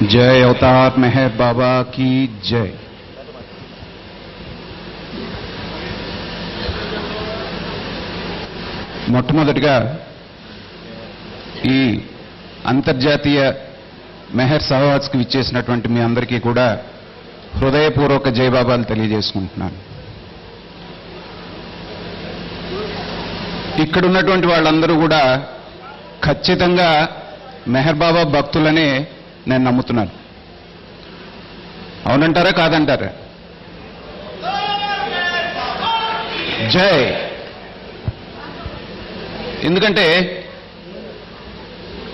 जय अवतार मेहर बाबा की जय। మొట్టమొదటిగా ఈ అంతర్జాతీయ మెహర్ సహవాస్కి విచ్చేసినటువంటి మీ అందరికీ కూడా హృదయపూర్వక జయబాబాలు తెలియజేసుకుంటున్నాను. ఇక్కడ ఉన్నటువంటి వాళ్ళందరూ కూడా ఖచ్చితంగా మెహర్ బాబా భక్తులనే నేను నమ్ముతున్నాను. అవునంటారా కాదంటారా? జై. ఎందుకంటే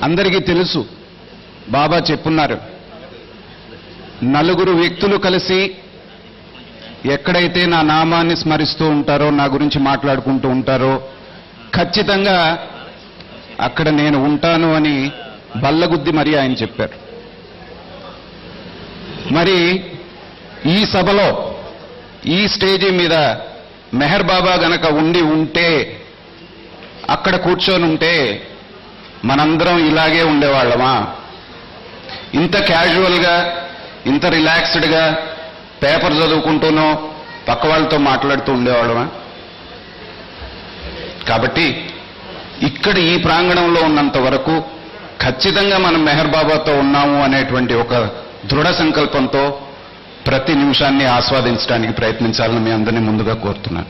అందరికీ తెలుసు, బాబా చెప్పున్నారు, నలుగురు వ్యక్తులు కలిసి ఎక్కడైతే నా నామాన్ని స్మరిస్తూ ఉంటారో, నా గురించి మాట్లాడుకుంటూ ఉంటారో, ఖచ్చితంగా అక్కడ నేను ఉంటాను అని బల్లగుద్ది మరి ఆయన చెప్పారు. మరి ఈ సభలో ఈ స్టేజీ మీద మెహర్ బాబా గనక ఉంటే, అక్కడ కూర్చొని ఉంటే మనందరం ఇలాగే ఉండేవాళ్ళమా? ఇంత క్యాజువల్గా, ఇంత రిలాక్స్డ్గా పేపర్ చదువుకుంటూనో పక్క వాళ్ళతో మాట్లాడుతూ ఉండేవాళ్ళమా? కాబట్టి ఇక్కడ ఈ ప్రాంగణంలో ఉన్నంత వరకు ఖచ్చితంగా మనం మెహర్ బాబాతో ఉన్నాము అనేటువంటి ఒక దృఢ సంకల్పంతో ప్రతి నిమిషాన్ని ఆస్వాదించడానికి ప్రయత్నించాలని మీ అందరినీ ముందుగా కోరుతున్నాను.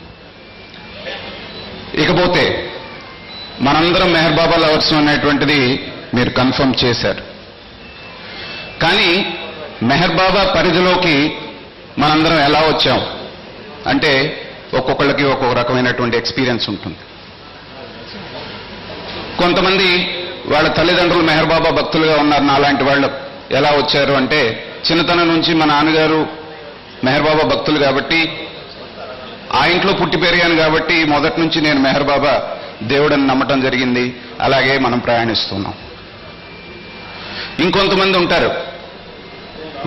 ఇకపోతే మనందరం మెహర్ బాబా లవర్స్ అనేటువంటిది మీరు కన్ఫర్మ్ చేశారు. కానీ మెహర్ బాబా పరిధిలోకి మనందరం ఎలా వచ్చాం అంటే ఒక్కొక్కళ్ళకి ఒక్కొక్క రకమైనటువంటి ఎక్స్పీరియన్స్ ఉంటుంది. కొంతమంది వాళ్ళ తల్లిదండ్రులు మెహర్ బాబా భక్తులుగా ఉన్నారు. నాలాంటి వాళ్ళు ఎలా వచ్చారు అంటే, చిన్నతనం నుంచి మా నాన్నగారు మెహర్ బాబా భక్తులు కాబట్టి, ఆ ఇంట్లో పుట్టి పెరిగాను కాబట్టి మొదటి నుంచి నేను మెహర్ బాబా దేవుడని నమ్మటం జరిగింది. అలాగే మనం ప్రయాణిస్తున్నాం. ఇంకొంతమంది ఉంటారు,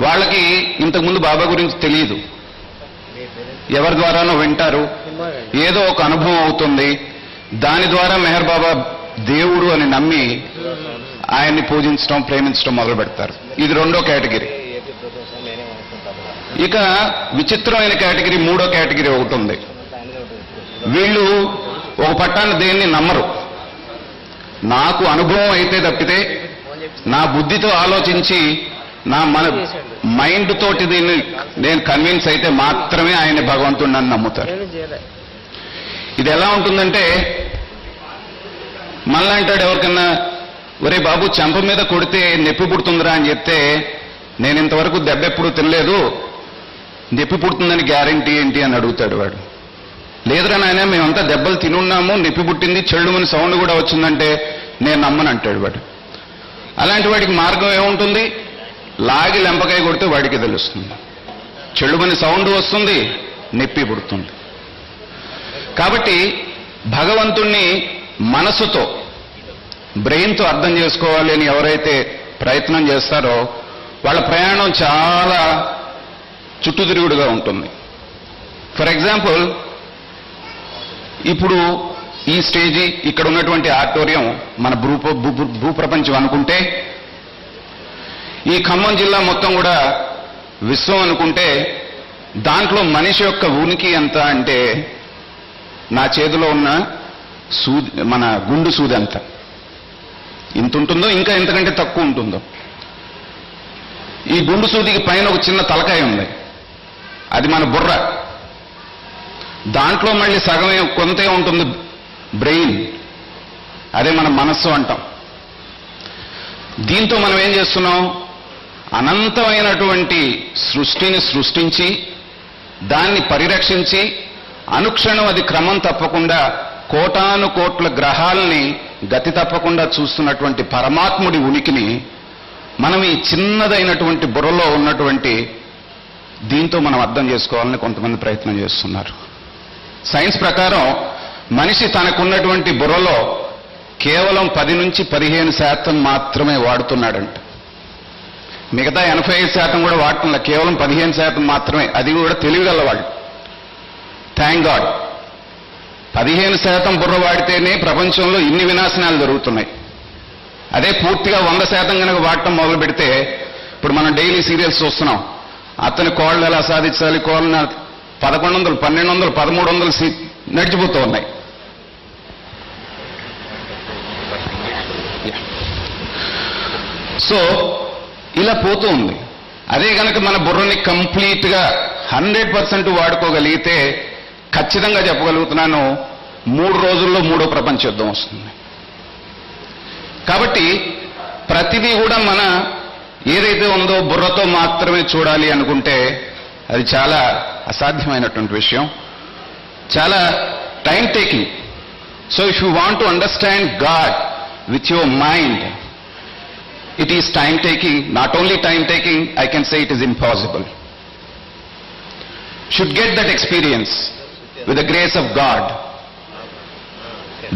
వాళ్ళకి ఇంతకుముందు బాబా గురించి తెలియదు, ఎవరి ద్వారానో వింటారు, ఏదో ఒక అనుభవం అవుతుంది, దాని ద్వారా మెహర్ బాబా దేవుడు అని నమ్మి ఆయన్ని పూజించడం, ప్రేమించడం మొదలు పెడతారు. ఇది రెండో కేటగిరీ. ఇక విచిత్రమైన కేటగిరీ, మూడో కేటగిరీ ఒకటి ఉంది. వీళ్ళు ఒక పట్టాన్ని దేన్ని నమ్మరు. నాకు అనుభవం అయితే తప్పితే, నా బుద్ధితో ఆలోచించి, నా మైండ్ తోటి దీన్ని నేను కన్విన్స్ అయితే మాత్రమే ఆయన భగవంతుడు నన్ను నమ్ముతారు. ఇది ఎలా ఉంటుందంటే, మళ్ళా అంటాడు ఎవరికన్నా, ఒరే బాబు చెంప మీద కొడితే నొప్పి పుడుతుందిరా అని చెప్తే, నేను ఇంతవరకు దెబ్బ ఎప్పుడు తినలేదు, నొప్పి పుడుతుందని గ్యారంటీ ఏంటి అని అడుగుతాడు వాడు. లేదురా నాయన, మేమంతా దెబ్బలు తినున్నాము, నొప్పి పుట్టింది, చెల్లుమని సౌండ్ కూడా వచ్చిందంటే నేను నమ్మను అంటాడు వాడు. అలాంటి వాడికి మార్గం ఏముంటుంది? లాగి లెంపకాయ కొడితే వాడికి తెలుస్తుంది, చెల్లుమని సౌండ్ వస్తుంది, నొప్పి పుడుతుంది. కాబట్టి భగవంతుణ్ణి మనసుతో, బ్రెయిన్తో అర్థం చేసుకోవాలి అని ఎవరైతే ప్రయత్నం చేస్తారో వాళ్ళ ప్రయాణం చాలా చుట్టుతిరుగుడుగా ఉంటుంది. ఫర్ ఎగ్జాంపుల్, ఇప్పుడు ఈ స్టేజీ, ఇక్కడ ఉన్నటువంటి ఆడిటోరియం మన భూప్రపంచం అనుకుంటే, ఈ ఖమ్మం జిల్లా మొత్తం కూడా విశ్వం అనుకుంటే, దాంట్లో మనిషి యొక్క ఉనికి ఎంత అంటే నా చేతిలో ఉన్న మన గుండు సూది అంత, ఇంత ఉంటుందో, ఇంకా ఎంతకంటే తక్కువ ఉంటుందో. ఈ గుండు సూదికి పైన ఒక చిన్న తలకాయ ఉంది, అది మన బుర్ర. దాంట్లో మళ్ళీ సగమే కొంతే ఉంటుంది బ్రెయిన్, అదే మన మనస్సు అంటాం. దీంతో మనం ఏం చేస్తున్నాం? అనంతమైనటువంటి సృష్టిని సృష్టించి, దాన్ని పరిరక్షించి, అనుక్షణం అది క్రమం తప్పకుండా కోటాను కోట్ల గ్రహాలని గతి తప్పకుండా చూస్తున్నటువంటి పరమాత్ముడి ఉనికిని మనం ఈ చిన్నదైనటువంటి బుర్రలో ఉన్నటువంటి దీంతో మనం అర్థం చేసుకోవాలని కొంతమంది ప్రయత్నం చేస్తున్నారు. సైన్స్ ప్రకారం మనిషి తనకున్నటువంటి బుర్రలో కేవలం 10 నుంచి 15% మాత్రమే వాడుతున్నాడంట. మిగతా 85% కూడా వాడటంలో, కేవలం 15% మాత్రమే, అది కూడా తెలివిగలవాళ్ళు. Thank God. 15% బుర్ర వాడితేనే ప్రపంచంలో ఇన్ని వినాశనాలు జరుగుతున్నాయి. అదే పూర్తిగా 100% కనుక వాడటం మొదలు పెడితే ఇప్పుడు మనం డైలీ సీరియల్స్ చూస్తున్నాం. అతని కోళ్ళు ఎలా సాధించాలి, కోళ్ళ 1100, 1200, 1300 నడిచిపోతూ ఉన్నాయి. సో ఇలా పోతూ ఉంది. అదే కనుక మన బుర్రని కంప్లీట్గా 100% వాడుకోగలిగితే ఖచ్చితంగా చెప్పగలుగుతున్నాను, 3 రోజుల్లో 3వ ప్రపంచ యుద్ధం వస్తుంది. కాబట్టి ప్రతిదీ కూడా మన ఏదైతే ఉందో బుర్రతో మాత్రమే చూడాలి అనుకుంటే అది చాలా అసాధ్యమైనటువంటి విషయం, చాలా time taking. So if you want to understand God with your mind, it is time taking. Not only time taking, I can say it is impossible. Should get that experience with the grace of God.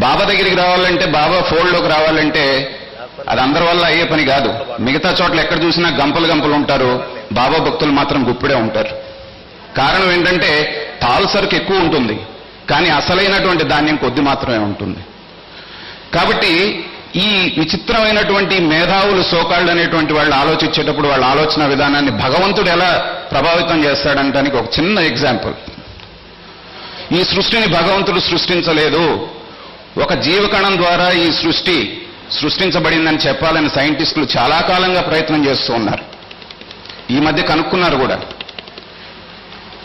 బాబా దగ్గరికి రావాలంటే, బాబా ఫోల్డ్లోకి రావాలంటే అది అందరి వల్ల అయ్యే పని కాదు. మిగతా చోట్ల ఎక్కడ చూసినా గంపలు గంపలు ఉంటారు, బాబా భక్తులు మాత్రం గుప్పిడే ఉంటారు. కారణం ఏంటంటే తాలు సరుకు ఎక్కువ ఉంటుంది, కానీ అసలైనటువంటి ధాన్యం కొద్ది మాత్రమే ఉంటుంది. కాబట్టి ఈ విచిత్రమైనటువంటి మేధావులు, సోకాళ్ళు అనేటువంటి వాళ్ళు ఆలోచించేటప్పుడు వాళ్ళ ఆలోచన విధానాన్ని భగవంతుడు ఎలా ప్రభావితం చేస్తాడంటానికి ఒక చిన్న ఎగ్జాంపుల్. ఈ సృష్టిని భగవంతుడు సృష్టించలేదు, ఒక జీవకణం ద్వారా ఈ సృష్టి సృష్టించబడిందని చెప్పాలని సైంటిస్టులు చాలా కాలంగా ప్రయత్నం చేస్తూ ఉన్నారు. ఈ మధ్య కనుక్కున్నారు కూడా.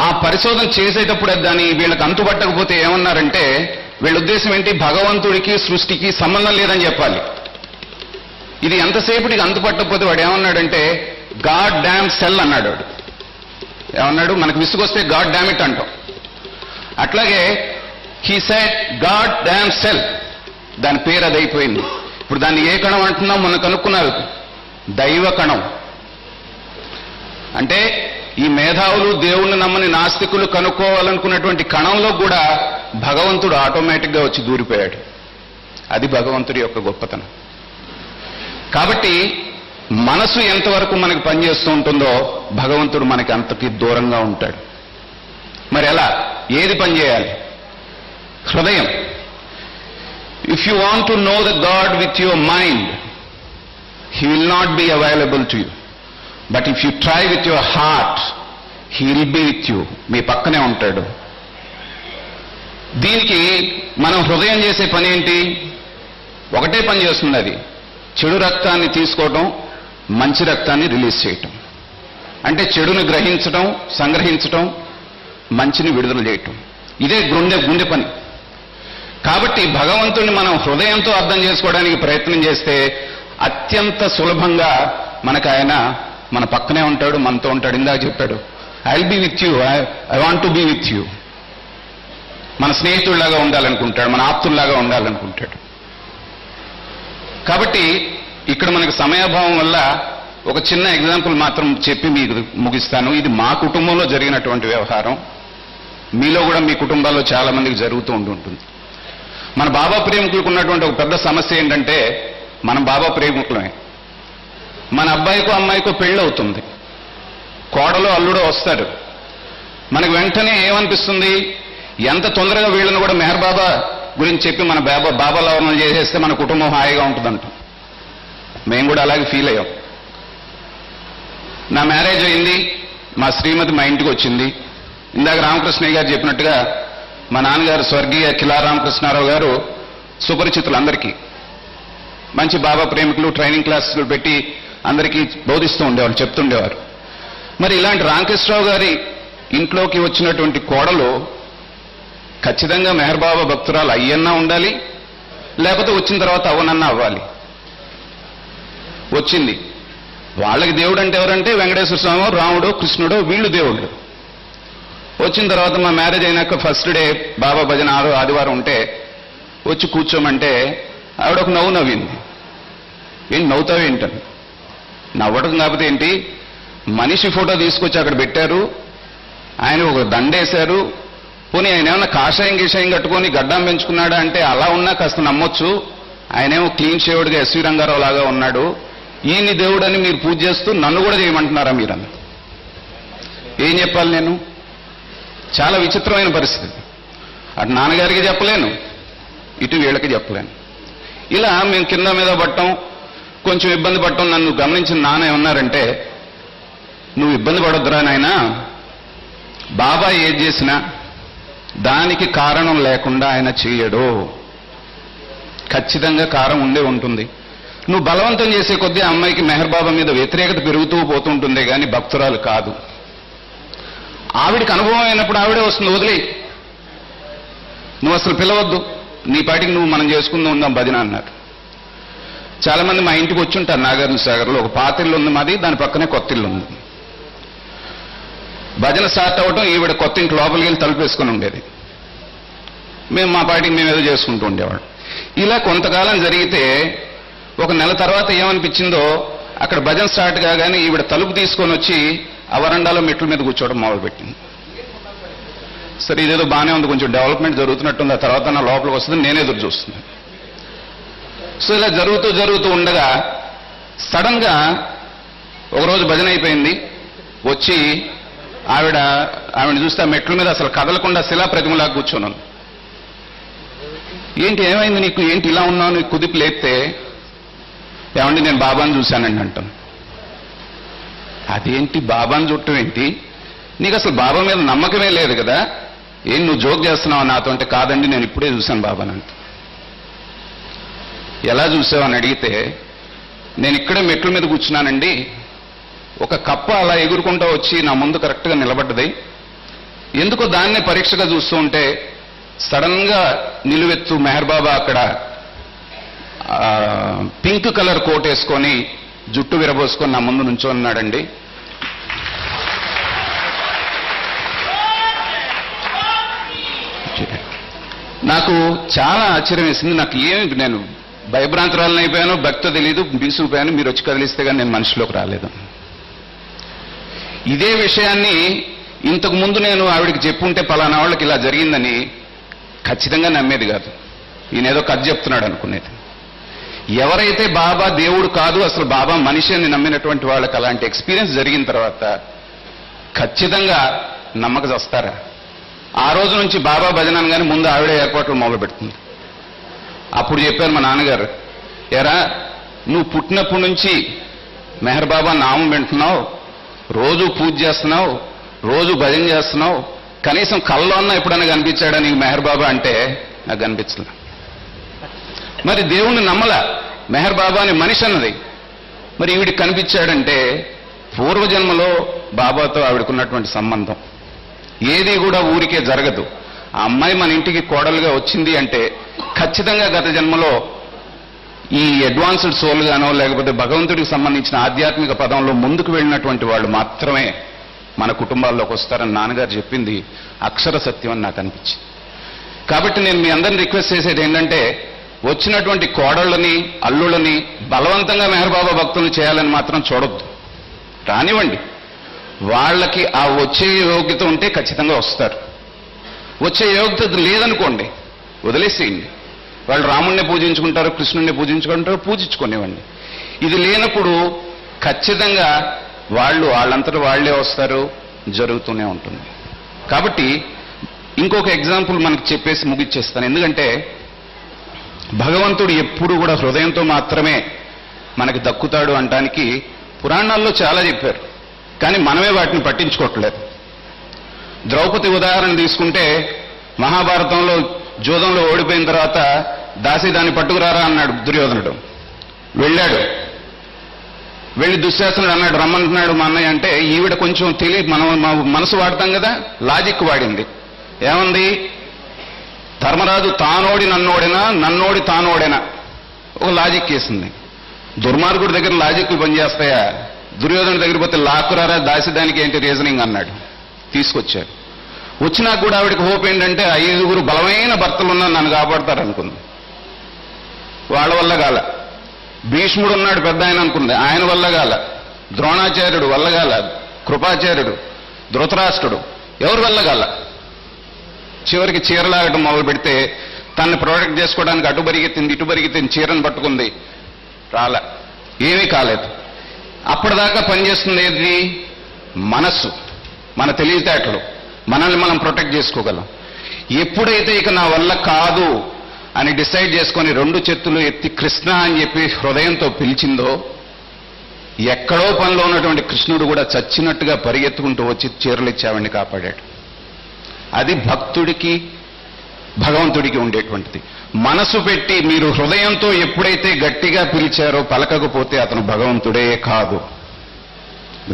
ఆ పరిశోధన చేసేటప్పుడు దాన్ని వీళ్ళకి అంతుపట్టకపోతే ఏమన్నారంటే, వీళ్ళ ఉద్దేశం ఏంటి, భగవంతుడికి సృష్టికి సంబంధం లేదని చెప్పాలి. ఇది ఎంతసేపటికి అంతుపట్టకపోతే వాడు ఏమన్నాడంటే గాడ్ డామ్ సెల్ అన్నాడు. వాడు ఏమన్నాడు, మనకు విసుగొస్తే గాడ్ డామ్ ఇట్ అంటాం. అట్లాగే he said god damn cell, దాని పేరు అది అయిపోయింది. ఇప్పుడు దాన్ని ఏ కణం అంటున్నాం, మొన్న కనుక్కున్నారు, దైవ కణం. అంటే ఈ మేధావులు, దేవుణ్ణి నమ్మని నాస్తికులు కనుక్కోవాలనుకున్నటువంటి కణంలో కూడా భగవంతుడు ఆటోమేటిక్గా వచ్చి దూరిపోయాడు. అది భగవంతుడి యొక్క గొప్పతనం. కాబట్టి మనసు ఎంతవరకు మనకి పనిచేస్తూ ఉంటుందో భగవంతుడు మనకి అంతకి దూరంగా ఉంటాడు. మరి ఎలా, ఏది పనిచేయాలి? హృదయం. If you want to know the God with your mind, he will not be available to you. But if you try with your heart, he will be with you. మీ పక్కనే ఉంటాడు. దీనికి మనం హృదయం చేసే పని ఏంటి? ఒకటే పని చేస్తుంది అది, చెడు రక్తాన్ని తీసుకోవటం, మంచి రక్తాన్ని రిలీజ్ చేయటం. అంటే చెడుని గ్రహించటం, సంగ్రహించటం, మంచిని విడుదల చేయటం. ఇదే గుండె పని. కాబట్టి భగవంతుడిని మనం హృదయంతో అర్థం చేసుకోవడానికి ప్రయత్నం చేస్తే అత్యంత సులభంగా మనకు ఆయన మన పక్కనే ఉంటాడు, మనతో ఉంటాడు. ఇందాక చెప్పాడు, I will be with you, I want to be with you. మన స్నేహితుడిలాగా ఉండాలనుకుంటాడు, మన ఆప్తుల్లాగా ఉండాలనుకుంటాడు. కాబట్టి ఇక్కడ మనకు సమయాభావం వల్ల ఒక చిన్న ఎగ్జాంపుల్ మాత్రం చెప్పి మీకు ముగిస్తాను. ఇది మా కుటుంబంలో జరిగినటువంటి వ్యవహారం. మీలో కూడా మీ కుటుంబాల్లో చాలా మందికి జరుగుతూ ఉంటుంది. మన బాబా ప్రేమికులకు ఉన్నటువంటి ఒక పెద్ద సమస్య ఏంటంటే, మనం బాబా ప్రేమికులమే. మన అబ్బాయికో అమ్మాయికో పెళ్ళి అవుతుంది, కోడలో అల్లుడో వస్తారు. మనకు వెంటనే ఏమనిపిస్తుంది, ఎంత తొందరగా వీళ్ళని కూడా మెహర్ బాబా గురించి చెప్పి మన బాబా లవణం చేసేస్తే మన కుటుంబం హాయిగా ఉంటుందంట. మేము కూడా అలాగే ఫీల్ అయ్యాం. నా మ్యారేజ్ అయింది, మా శ్రీమతి మా ఇంటికి వచ్చింది. ఇందాక రామకృష్ణయ్య గారు చెప్పినట్టుగా మా నాన్నగారు స్వర్గీయ కిలా రామకృష్ణారావు గారు సుపరిచితులు అందరికీ. మంచి బాబా ప్రేమికులు, ట్రైనింగ్ క్లాసులు పెట్టి అందరికీ బోధిస్తూ ఉండేవాళ్ళు, చెప్తుండేవారు. మరి ఇలాంటి రామకృష్ణరావు గారి ఇంట్లోకి వచ్చినటువంటి కోడలు ఖచ్చితంగా మెహర్ బాబా భక్తురాలు అయ్యన్నా ఉండాలి, లేకపోతే వచ్చిన తర్వాత అవ్వనన్నా అవ్వాలి. వచ్చింది. వాళ్ళకి దేవుడు అంటే ఎవరంటే వెంకటేశ్వర స్వామి, రాముడో, కృష్ణుడో, వీళ్ళు దేవుళ్ళు. వచ్చిన తర్వాత మా మ్యారేజ్ అయినాక ఫస్ట్ డే బాబా భజన ఆదివారం ఉంటే వచ్చి కూర్చోమంటే ఆవిడ ఒక నవ్వు నవ్వింది. ఏంటి నవ్వుతావేంటని. నవ్వడం కాకపోతే ఏంటి, మనిషి ఫోటో తీసుకొచ్చి అక్కడ పెట్టారు, ఆయన ఒక దండేశారు. పోనీ ఆయన ఏమన్నా కాషాయం గీషాయం కట్టుకొని గడ్డం పెంచుకున్నాడా అంటే అలా ఉన్నా కాస్త నమ్మొచ్చు. ఆయనేమో క్లీన్ షేవ్డ్గా ఎస్వి రంగారావు లాగా ఉన్నాడు. ఈయన్ని దేవుడని మీరు పూజ చేస్తూ నన్ను కూడా చేయమంటున్నారా మీరని. ఏం చెప్పాలి నేను? చాలా విచిత్రమైన పరిస్థితి. అటు నాన్నగారికి చెప్పలేను, ఇటు వీళ్ళకి చెప్పలేను. ఇలా మేము కింద మీద పట్టం, కొంచెం ఇబ్బంది పట్టం. నన్ను గమనించిన నాన్న ఏమన్నారంటే, నువ్వు ఇబ్బంది పడొద్దురా నాయనా, బాబా ఏది చేసినా దానికి కారణం లేకుండా ఆయన చేయడు. ఖచ్చితంగా కారణం ఉండే ఉంటుంది. నువ్వు బలవంతం చేసే కొద్దీ అమ్మాయికి మెహర్ బాబా మీద వ్యతిరేకత పెరుగుతూ పోతుంటుందే కానీ భక్తురాలు కాదు. ఆవిడికి అనుభవం అయినప్పుడు ఆవిడే వస్తుంది, వదిలే, నువ్వు అసలు పిలవద్దు, నీ పాటికి నువ్వు మనం చేసుకుందాం ఉందాం భజన అన్నారు. చాలా మంది మా ఇంటికి వచ్చి ఉంటారు. నాగార్జున సాగర్లో ఒక పాత ఇల్లు ఉంది మాది, దాని పక్కనే కొత్త ఇల్లు ఉంది. భజన స్టార్ట్ అవ్వడం ఈవిడ కొత్త ఇంటి లోపలికి వెళ్ళి తలుపేసుకుని ఉండేది. మేము మా పాటికి మేము ఏదో చేసుకుంటూ ఉండేవాడు. ఇలా కొంతకాలం జరిగితే ఒక నెల తర్వాత ఏమనిపించిందో, అక్కడ భజన స్టార్ట్ కాగానే ఈవిడ తలుపు తీసుకొని వచ్చి ఆ వరండాలో మెట్ల మీద కూర్చోవడం మొదలుపెట్టింది. సరే ఇదేదో బాగానే ఉంది, కొంచెం డెవలప్మెంట్ జరుగుతున్నట్టుంది, ఆ తర్వాత నా లోపలికి వస్తుంది, నేనే ఎదురు చూస్తున్నాను. సో ఇలా జరుగుతూ ఉండగా సడన్ గా ఒకరోజు భజన అయిపోయింది, వచ్చి ఆవిడని చూస్తే ఆ మెట్ల మీద అసలు కదలకుండా శిలా ప్రతిమలాగా కూర్చున్నాను. ఏంటి ఏమైంది నీకు, ఏంటి ఇలా ఉన్నావు, నీకు కుదిపి లేపితే, ఏమండి నేను బాబాను చూశానండి అంటాను. అదేంటి బాబాను చుట్టం ఏంటి, నీకు అసలు బాబా మీద నమ్మకమే లేదు కదా, ఏం నువ్వు జోక్ చేస్తున్నావు నాతో అంటే, కాదండి నేను ఇప్పుడే చూశాను బాబాని అంట. ఎలా చూసావు అని అడిగితే, నేను ఇక్కడే మెట్ల మీద కూర్చున్నానండి, ఒక కప్ప అలా ఎగురుకుంటూ వచ్చి నా ముందు కరెక్ట్గా నిలబడ్డది, ఎందుకో దాన్నే పరీక్షగా చూస్తూ ఉంటే సడన్ గా నిలువెత్తు మెహర్ బాబా అక్కడ పింక్ కలర్ కోట్ వేసుకొని జుట్టు విరబోసుకొని నా ముందు నుంచోన్నాడండి. నాకు చాలా ఆశ్చర్యం వేసింది. నాకు నేను భయభ్రాంతురాలను అయిపోయాను, భక్తి తెలీదు, బీసుకుపోయాను, మీరు వచ్చి కదిలిస్తే కానీ నేను మనిషిలోకి రాలేదు. ఇదే విషయాన్ని ఇంతకు ముందు నేను ఆవిడికి చెప్పుంటే పలానా వాళ్ళకి ఇలా జరిగిందని ఖచ్చితంగా నమ్మేది కాదు. ఈయనేదో కథ చెప్తున్నాడు అనుకునేది. ఎవరైతే బాబా దేవుడు కాదు, అసలు బాబా మనిషి అని నమ్మినటువంటి వాళ్ళకి అలాంటి ఎక్స్పీరియన్స్ జరిగిన తర్వాత ఖచ్చితంగా నమ్మక వస్తారా? ఆ రోజు నుంచి బాబా భజన అనగానే ముందు ఆవిడే ఏర్పాట్లు మొదలు పెడుతుంది. అప్పుడు చెప్పారు మా నాన్నగారు, ఎరా నువ్వు పుట్టినప్పటి నుంచి మెహర్ బాబా నామం వింటున్నావు, రోజు పూజ చేస్తున్నావు, రోజు భజన చేస్తున్నావు, కనీసం కల్లో అన్నా ఎప్పుడైనా కనిపించాడా నీకు మెహర్ బాబా అంటే? నాకు కనిపించలే. మరి దేవుణ్ణి నమ్మలా, మెహర్ బాబా అని మనిషి అన్నది. మరి ఈవిడికి కనిపించాడంటే పూర్వజన్మలో బాబాతో ఆవిడకున్నటువంటి సంబంధం ఏది కూడా ఊరికే జరగదు. ఆ అమ్మాయి మన ఇంటికి కోడలుగా వచ్చింది అంటే ఖచ్చితంగా గత జన్మలో ఈ అడ్వాన్స్డ్ సోల్ గానో లేకపోతే భగవంతుడికి సంబంధించిన ఆధ్యాత్మిక పదంలో ముందుకు వెళ్ళినటువంటి వాళ్ళు మాత్రమే మన కుటుంబాల్లోకి వస్తారని నాన్నగారు చెప్పింది అక్షర సత్యం అని నాకు అనిపించింది. కాబట్టి నేను మీ అందరిని రిక్వెస్ట్ చేసేది ఏంటంటే, వచ్చినటువంటి కోడళ్ళని అల్లుళ్ళని బలవంతంగా మెహర్ బాబా భక్తులను చేయాలని మాత్రం చూడొద్దు. రానివ్వండి, వాళ్ళకి ఆ వచ్చే యోగ్యత ఉంటే ఖచ్చితంగా వస్తారు. వచ్చే యోగ్యత లేదనుకోండి, వదిలేసేయండి. వాళ్ళు రాముణ్ణి పూజించుకుంటారు, కృష్ణుణ్ణి పూజించుకుంటారు, పూజించుకునేవ్వండి. ఇది లేనప్పుడు ఖచ్చితంగా వాళ్ళంతటా వాళ్లే వస్తారు, జరుగుతూనే ఉంటుంది. కాబట్టి ఇంకొక ఎగ్జాంపుల్ మనకు చెప్పేసి ముగిచ్చేస్తాను. ఎందుకంటే భగవంతుడు ఎప్పుడు కూడా హృదయంతో మాత్రమే మనకి దక్కుతాడు అనడానికి పురాణాల్లో చాలా చెప్పారు, కానీ మనమే వాటిని పట్టించుకోవట్లేదు. ద్రౌపది ఉదాహరణ తీసుకుంటే, మహాభారతంలో జూదంలో ఓడిపోయిన తర్వాత దాసి దాన్ని పట్టుకురారా అన్నాడు దుర్యోధనుడు. వెళ్ళాడు, వెళ్ళి దుశ్శాసనుడు అన్నాడు రమ్మంటున్నాడు మా అన్నయ్య అంటే, ఈవిడ కొంచెం మనం మనసు వాడతాం కదా, లాజిక్ వాడింది. ఏమంది? ధర్మరాజు తానోడి నన్నోడినా, నన్నోడి తానోడేనా, ఒక లాజిక్ వేసింది. దుర్మార్గుడి దగ్గర లాజిక్లు పనిచేస్తాయా? దుర్యోధనుడి దగ్గర పోతే లాక్కురారా దాసి దానికి ఏంటి రీజనింగ్ అన్నాడు. తీసుకొచ్చాడు. వచ్చినా కూడా ఆవిడకి హోప్ ఏంటంటే 5 బలమైన భర్తలున్నా నన్ను కాపాడతారనుకుంది. వాళ్ళ వల్ల కాల. భీష్ముడు ఉన్నాడు పెద్ద ఆయన అనుకుంది, ఆయన వల్ల కాల. ద్రోణాచార్యుడు వల్ల కాల, కృపాచార్యుడు, ధృతరాష్ట్రుడు, ఎవరి వల్ల కాల. చివరికి చీరలాగటం మొదలు పెడితే తనని ప్రొటెక్ట్ చేసుకోవడానికి అటు పరిగెత్తింది, ఇటు పరిగెత్తింది, చీరను పట్టుకుంది, రాల, ఏమీ కాలేదు. అప్పటిదాకా పనిచేస్తుంది ఏది? మనస్సు, మన తెలివితేటలు, మనల్ని మనం ప్రొటెక్ట్ చేసుకోగలం. ఎప్పుడైతే ఇక నా వల్ల కాదు అని డిసైడ్ చేసుకొని 2 చేతులు ఎత్తి కృష్ణ అని చెప్పి హృదయంతో పిలిచిందో ఎక్కడో పనిలో ఉన్నటువంటి కృష్ణుడు కూడా చచ్చినట్టుగా పరిగెత్తుకుంటూ వచ్చి చీరలు ఇచ్చావని కాపాడాడు. అది భక్తుడికి భగవంతుడికి ఉండేటువంటిది. మనసు పెట్టి మీరు హృదయంతో ఎప్పుడైతే గట్టిగా పిలిచారో పలకకపోతే అతను భగవంతుడే కాదు.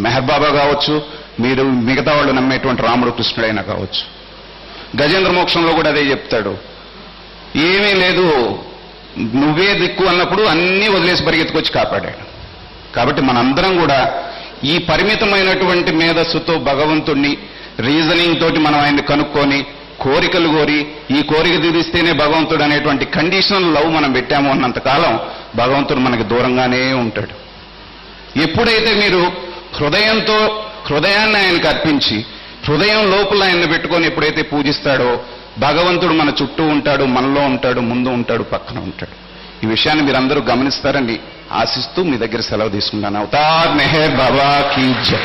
మెహర్ బాబా కావచ్చు, మీరు మిగతా వాళ్ళు నమ్మేటువంటి రాముడు కృష్ణుడైనా కావచ్చు. గజేంద్ర మోక్షంలో కూడా అదే చెప్తాడు, ఏమీ లేదు నువ్వే దిక్కు అన్నప్పుడు అన్నీ వదిలేసి పరిగెత్తుకొచ్చి కాపాడాడు. కాబట్టి మనందరం కూడా ఈ పరిమితమైనటువంటి మేధస్సుతో భగవంతుణ్ణి రీజనింగ్ తోటి మనం ఆయన్ని కనుక్కొని కోరికలు కోరి ఈ కోరిక తీరిస్తేనే భగవంతుడు అనేటువంటి కండిషనల్ లవ్ మనం పెట్టాము అన్నంతకాలం భగవంతుడు మనకి దూరంగానే ఉంటాడు. ఎప్పుడైతే మీరు హృదయంతో హృదయాన్ని ఆయనకు అర్పించి హృదయం లోపల ఆయన్ని పెట్టుకొని ఎప్పుడైతే పూజిస్తాడో భగవంతుడు మన చుట్టూ ఉంటాడు, మనలో ఉంటాడు, ముందు ఉంటాడు, పక్కన ఉంటాడు. ఈ విషయాన్ని మీరందరూ గమనిస్తారని ఆశిస్తూ మీ దగ్గర సెలవు తీసుకుంటాను. అవతార్ మెహర్ బాబా కీ జై.